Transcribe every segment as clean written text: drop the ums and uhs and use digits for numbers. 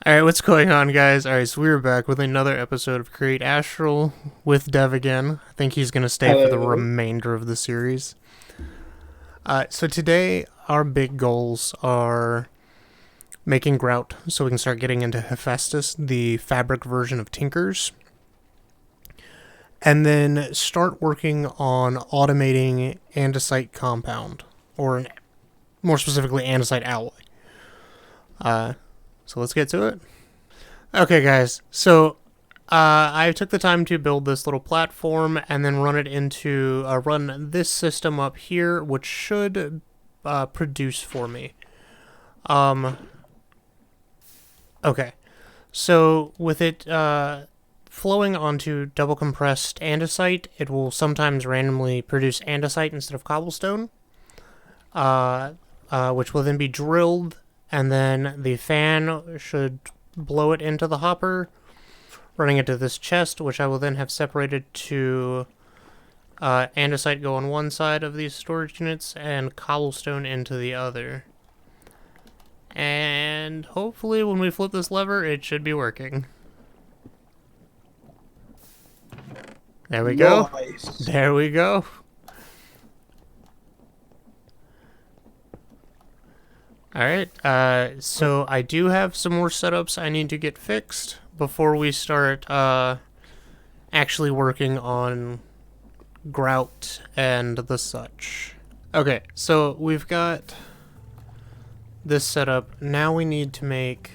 Alright, what's going on, guys? Alright, so we're back with another episode of Create Astral with Dev again. I think he's going to stay for the Hello. remainder of the series. So today, our big goals are making grout so we can start getting into Hephaestus, the fabric version of Tinkers, and then start working on automating andesite compound, or more specifically, andesite alloy. So let's get to it. Okay, guys. So I took the time to build this little platform and then run it into run this system up here, which should produce for me. Okay. So with it flowing onto double compressed andesite, it will sometimes randomly produce andesite instead of cobblestone, which will then be drilled, and then the fan should blow it into the hopper, running into this chest, which I will then have separated to andesite go on one side of these storage units and cobblestone into the other. And hopefully when we flip this lever, it should be working. There we go. Nice. There we go. Alright, so I do have some more setups I need to get fixed before we start actually working on grout and the such. Okay, so we've got this setup. Now we need to make,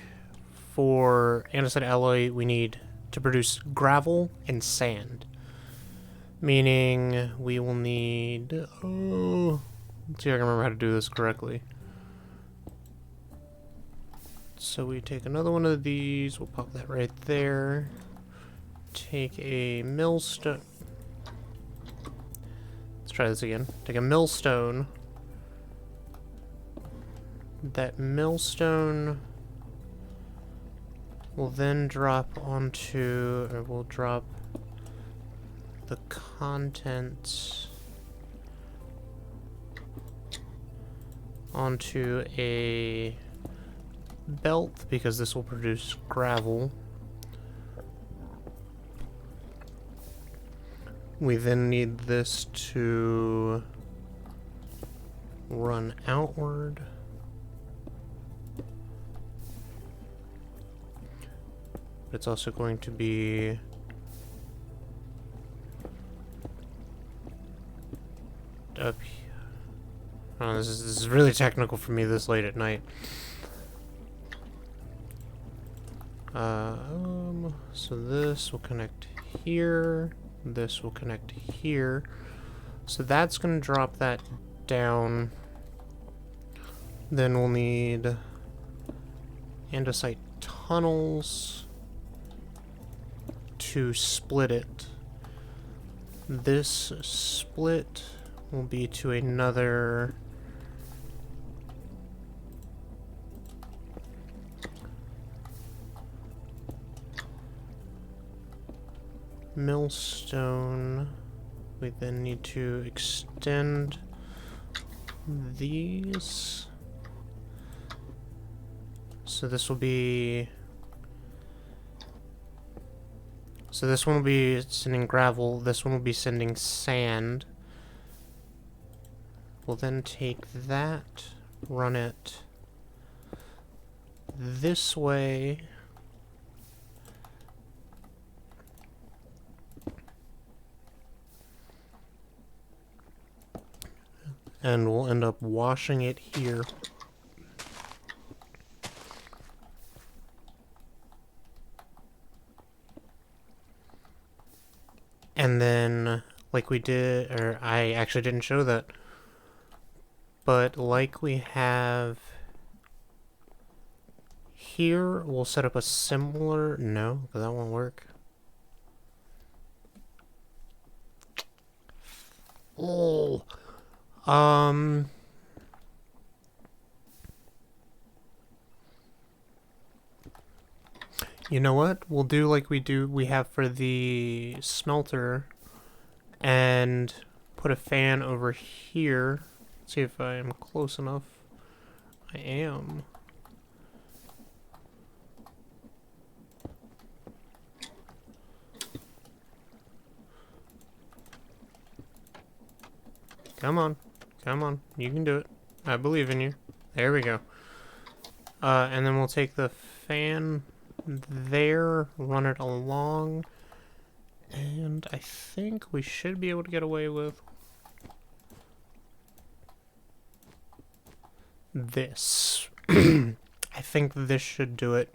for andesite alloy, we need to produce gravel and sand. Meaning we will need... Oh, let's see if I can remember how to do this correctly. So we take another one of these, we'll pop that right there. Take a millstone. Let's try this again. Take a millstone. That millstone will then drop onto, or we'll drop the contents onto a belt, because this will produce gravel. We then need this to run outward. It's also going to be up here. Oh, this is really technical for me this late at night. So this will connect here. This will connect here. So that's going to drop that down. Then we'll need andesite tunnels to split it. This split will be to another millstone. We then need to extend these. So this will be... So this one will be sending gravel, this one will be sending sand. We'll then take that, run it this way. And we'll end up washing it here. And then, like we did, or I actually didn't show that, but like we have here, we'll set up a similar, no, because that won't work. Oh, you know what? We'll do like we have for the smelter and put a fan over here. See if I am close enough. I am. Come on. Come on. You can do it. I believe in you. There we go. And then we'll take the fan there, run it along, and I think we should be able to get away with this. I think this should do it.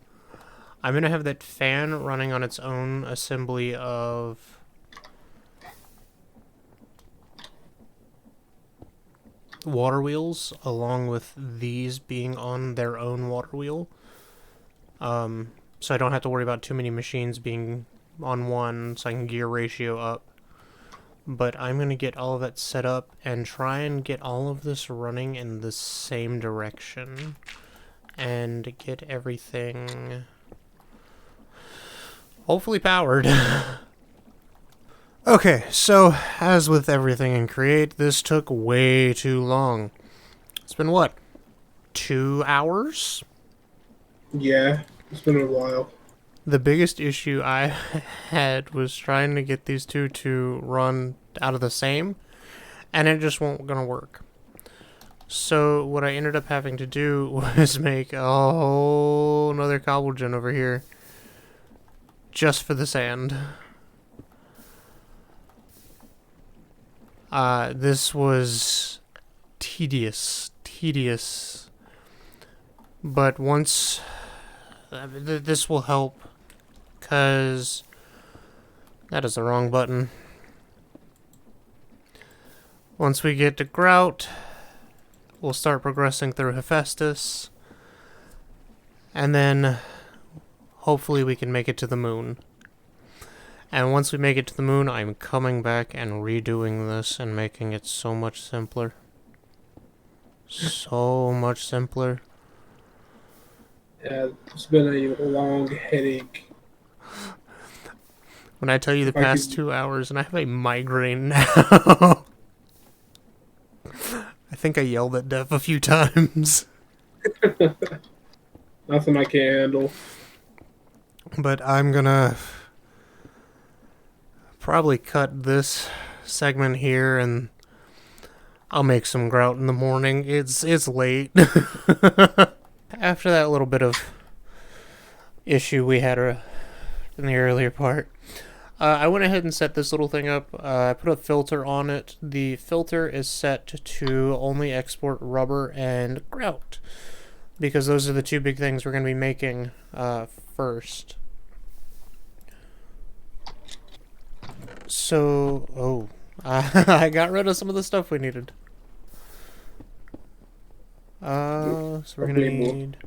I'm going to have that fan running on its own assembly of water wheels, along with these being on their own water wheel. So I don't have to worry about too many machines being on one, so I can gear ratio up. But I'm going to get all of that set up and try and get all of this running in the same direction. And get everything hopefully powered. Okay, so as with everything in Create, this took way too long. It's been what? 2 hours? Yeah, it's been a while. The biggest issue I had was trying to get these two to run out of the same, and it just won't gonna work. So what I ended up having to do was make a whole another cobble gen over here just for the sand. This was tedious. But once this will help, because that is the wrong button. Once we get to Grout, we'll start progressing through Hephaestus, and then hopefully we can make it to the moon. And once we make it to the moon, I'm coming back and redoing this and making it so much simpler. So much simpler. Yeah, it's been a long headache. When I tell you the If I past could, 2 hours and I have a migraine now. I think I yelled at Dev a few times. nothing I can't handle. But I'm gonna probably cut this segment here and I'll make some grout in the morning. It's late. After that little bit of issue we had in the earlier part, I went ahead and set this little thing up. I put a filter on it. The filter is set to only export rubber and grout, because those are the two big things we're going to be making first. So, I got rid of some of the stuff we needed. So we're going to need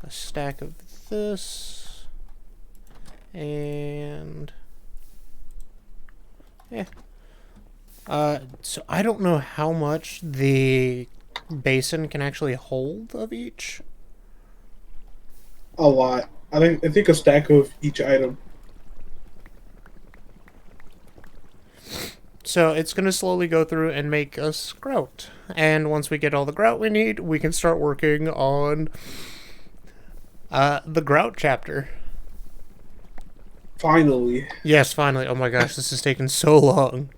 a stack of this, and yeah. So I don't know how much the basin can actually hold of each. A lot. I think a stack of each item. So it's going to slowly go through and make us grout. And once we get all the grout we need, we can start working on the grout chapter. Finally. Yes, finally. Oh my gosh, this has taken so long.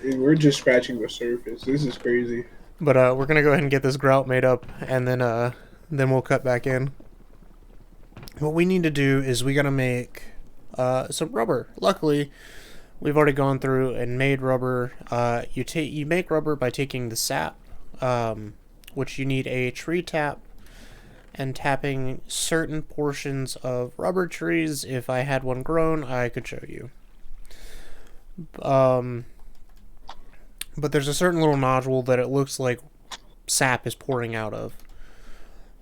We're just scratching the surface. This is crazy. But we're going to go ahead and get this grout made up, and then we'll cut back in. What we need to do is we got to make some rubber. Luckily, we've already gone through and made rubber. You make rubber by taking the sap, which you need a tree tap, and tapping certain portions of rubber trees. If I had one grown, I could show you. But there's a certain little nodule that it looks like sap is pouring out of.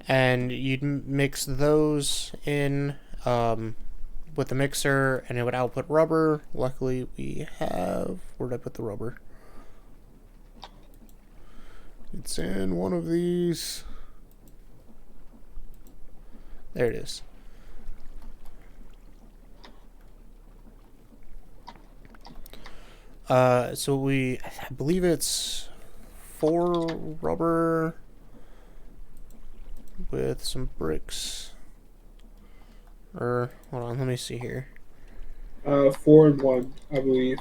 And you'd mix those in with the mixer, and it would output rubber. Luckily, we have... Where'd I put the rubber? It's in one of these. There it is. So I believe it's 4 rubber with some bricks. Or, hold on, let me see here. 4 and 1, I believe.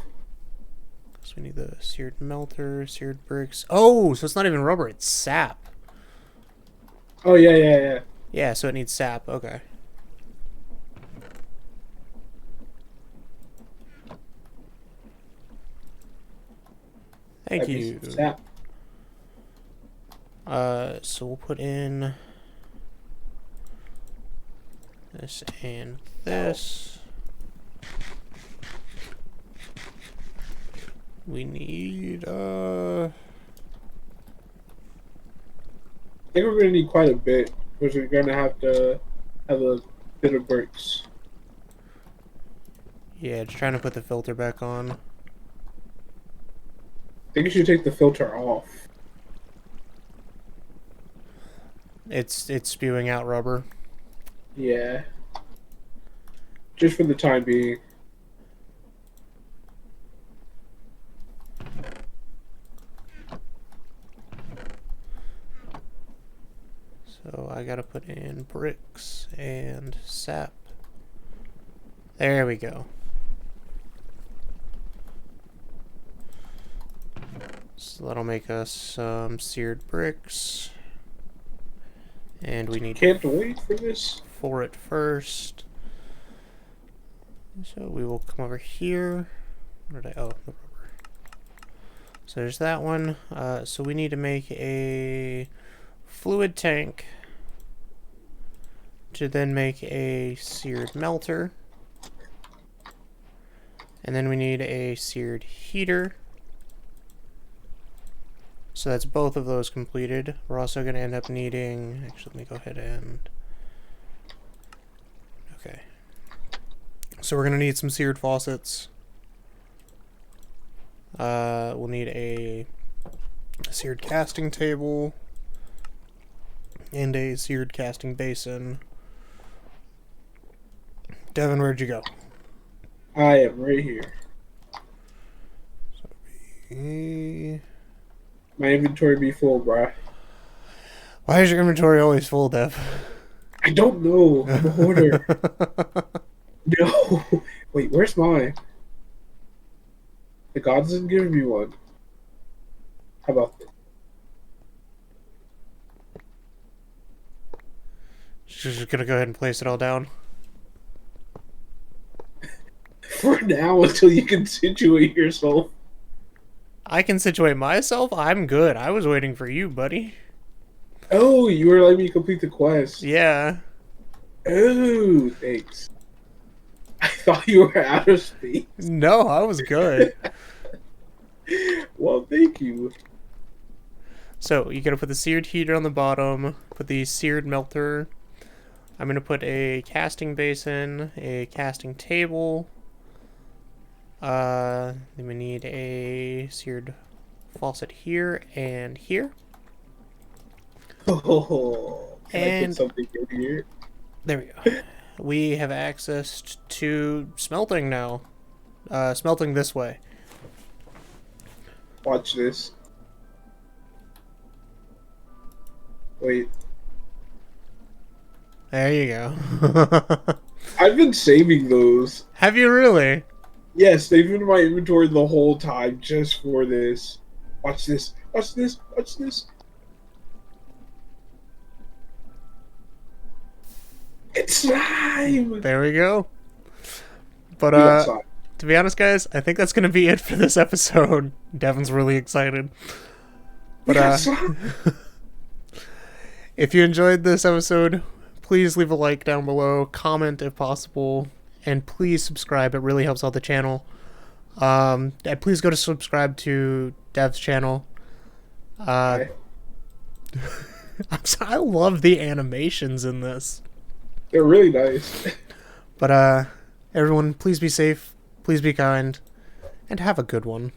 So we need the seared melter, seared bricks. Oh, so it's not even rubber, it's sap. Oh, yeah. Yeah, so it needs sap. Okay. Thank That'd be you. some sap. So we'll put in this and this. We need, I think we're gonna need quite a bit, because we're gonna have to have a bit of bricks. yeah, just trying to put the filter back on. I think you should take the filter off. It's spewing out rubber. Yeah. Just for the time being. So I gotta put in bricks and sap. There we go. So that'll make us some seared bricks. And we need Can't wait for this. for it first. So we will come over here. Where did I? Oh, the rubber. So there's that one. So we need to make a fluid tank to then make a seared melter. And then we need a seared heater. So that's both of those completed. We're also going to end up needing... Actually, let me go ahead and... Okay. So we're going to need some seared faucets. We'll need a seared casting table. And a seared casting basin. Devin, where'd you go? I am right here. My inventory be full, bruh. Why is your inventory always full, Dev? I don't know. I'm a hoarder. No. Wait, where's mine? The gods didn't give me one. How about this? She's just gonna go ahead and place it all down. For now, until you can situate yourself. I can situate myself? I'm good. I was waiting for you, buddy. Oh, you were letting me complete the quest. Yeah. Oh, thanks. I thought you were out of space. No, I was good. Well, thank you. So, you gotta put the seared heater on the bottom, put the seared melter. I'm gonna put a casting basin, a casting table. Then we need a seared faucet here and here. Oh, can I And put something in here? there we go. We have access to smelting now. Smelting this way. Watch this. Wait. There you go. I've been saving those. Have you really? Yes, they've been in my inventory the whole time just for this. Watch this. Watch this. Watch this. It's slime! There we go. But We got slime. to be honest, guys, I think that's gonna be it for this episode. Devin's really excited. We But got slime! if you enjoyed this episode, please leave a like down below, comment if possible, and please subscribe. It really helps out the channel. And please go to subscribe to Dev's channel. Okay. I love the animations in this. They're really nice. But everyone, please be safe, please be kind, and have a good one.